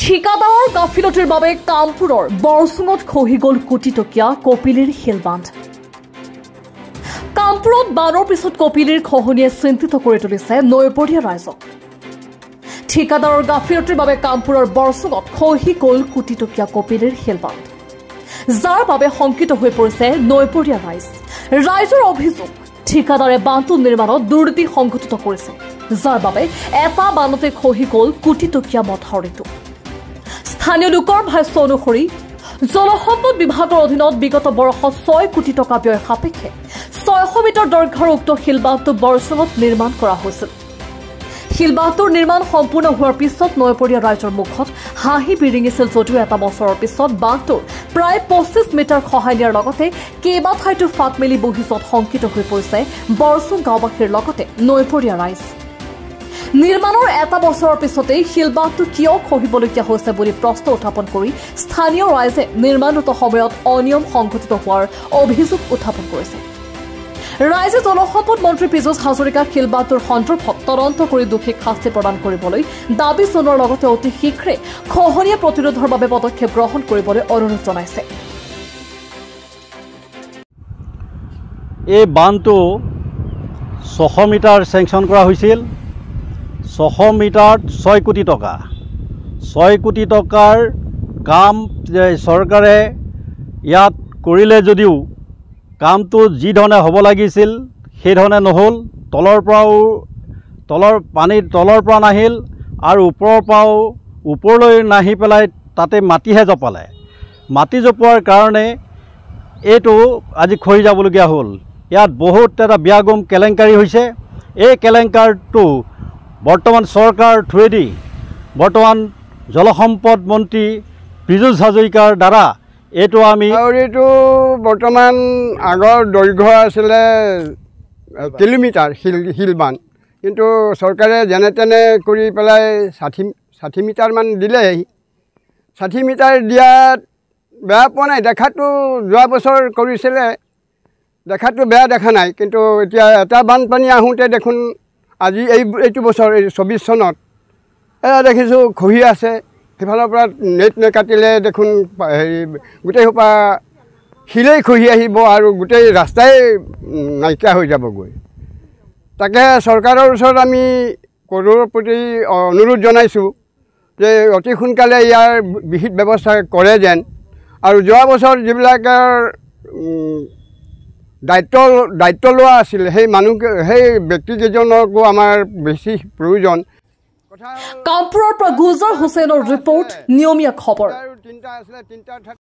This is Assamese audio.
ঠিকাদাৰৰ গাফিলতিৰ বাবে কামপুৰৰ বৰচুঙত খহি গ'ল কোটিটকীয়া কপিলীৰ শিলবান্ধ। কামপুৰত বানৰ পিছত কপিলীৰ খহনীয়ে চিন্তিত কৰি তুলিছে নৈপৰীয়া ৰাইজক। ঠিকাদাৰৰ গাফিলতিৰ বাবে কামপুৰৰ বৰচুঙত খহি গ'ল কোটিটকীয়া কপিলীৰ শিলবান্ধ, যাৰ বাবে শংকিত হৈ পৰিছে নৈপৰীয়া ৰাইজ। ৰাইজৰ অভিযোগ, ঠিকাদাৰে বান্ধটো নিৰ্মাণত দুৰ্নীতি সংঘটিত কৰিছে, যাৰ বাবে এটা বানতে খহি গ'ল কোটিটকীয়া মথাউৰিটো। স্থানীয় লোকৰ ভাষ্য অনুসৰি জলসম্পদ বিভাগৰ অধীনত বিগত বৰ্ষত 6 কোটি টকা ব্যয় সাপেক্ষে 600 মিটাৰ দৈৰ্ঘ্যৰ উক্ত শিলবান্ধটো বৰচুঙত নিৰ্মাণ কৰা হৈছিল। শিলবান্ধটোৰ নিৰ্মাণ সম্পূৰ্ণ হোৱাৰ পিছত নৈপৰীয়া ৰাইজৰ মুখত হাঁহি বিৰিঙিছিল যদিও এটা বছৰৰ পিছত বান্ধটোৰ প্ৰায় 25 মিটাৰ খহাই নিয়াৰ লগতে কেইবাঠাইতো ফাট মেলি বহি যোৱাত শংকিত হৈ পৰিছে বৰচুং গাঁওবাসীৰ লগতে নৈপৰীয়া ৰাইজ। নিৰ্মাণৰ এটা বছৰৰ পিছতেই শিলবান্ধটো কিয় খহিবলগীয়া হৈছে বুলি প্ৰশ্ন উত্থাপন কৰি স্থানীয় ৰাইজে নিৰ্মাণৰত সময়ত অনিয়ম সংঘটিত হোৱাৰ অভিযোগ উত্থাপন কৰিছে। ৰাইজে জলসম্পদ মন্ত্ৰী পীযুষ হাজৰিকাক শিলবান্ধটোৰ সন্দৰ্ভত তদন্ত কৰি দোষীক শাস্তি প্ৰদান কৰিবলৈ দাবী জনোৱাৰ লগতে অতি শীঘ্ৰে খহনীয়া প্ৰতিৰোধৰ বাবে পদক্ষেপ গ্ৰহণ কৰিবলৈ অনুৰোধ জনাইছে। এই বান্ধটো 600 মিটাৰ চেংচন কৰা হৈছিল। 600 মিটাৰত 6 কোটি টকা। 6 কোটি টকাৰ কাম চৰকাৰে ইয়াত কৰিলে যদিও কামটো যি ধৰণে হ'ব লাগিছিল সেইধৰণে নহ'ল। তলৰ পৰা নাহিল আৰু ওপৰৰ পৰাও ওপৰলৈ নাহি পেলাই তাতে মাটিহে জপালে। মাটি জপোৱাৰ কাৰণে এইটো আজি খহি যাবলগীয়া হ'ল। ইয়াত বহুত এটা বিয়াগুম কেলেংকাৰী হৈছে। এই কেলেংকাৰটো বৰ্তমান চৰকাৰ থ্ৰুৱেদি বৰ্তমান জলসম্পদ মন্ত্ৰী পীযুষ হাজৰিকাৰ দ্বাৰা এইটো এইটো বৰ্তমান আগৰ দৈৰ্ঘ্য আছিলে কিলোমিটাৰ শিলবান্ধ, কিন্তু চৰকাৰে যেনে তেনে কৰি পেলাই 60 মিটাৰমান দিলেই। 60 মিটাৰ দিয়াত বেয়া পোৱা নাই, দেখাটো যোৱা বছৰ কৰিছিলে, দেখাটো বেয়া দেখা নাই। কিন্তু এতিয়া এটা বানপানী আহোঁতে দেখোন আজি এইটো বছৰ 24 চনত দেখিছোঁ খহি আছে। সেইফালৰ পৰা নেট নেকাটিলে দেখোন গোটেই সোপা শিলেই খহি আহিব আৰু গোটেই ৰাস্তাই নাইকিয়া হৈ যাবগৈ। তাকে চৰকাৰৰ ওচৰত আমি কৰোৰ প্ৰতি অনুৰোধ জনাইছোঁ যে অতি সোনকালে ইয়াৰ বিহিত ব্যৱস্থা কৰে যেন। আৰু যোৱা বছৰ যিবিলাকৰ দায়িত্ব লোৱা আছিল সেই ব্যক্তিকেইজনকো আমাৰ বেছি প্ৰয়োজন। কামপুৰৰ পৰা গুলজাৰ হুছেইনৰ ৰিপৰ্ট, নিয়মীয়া খবৰ।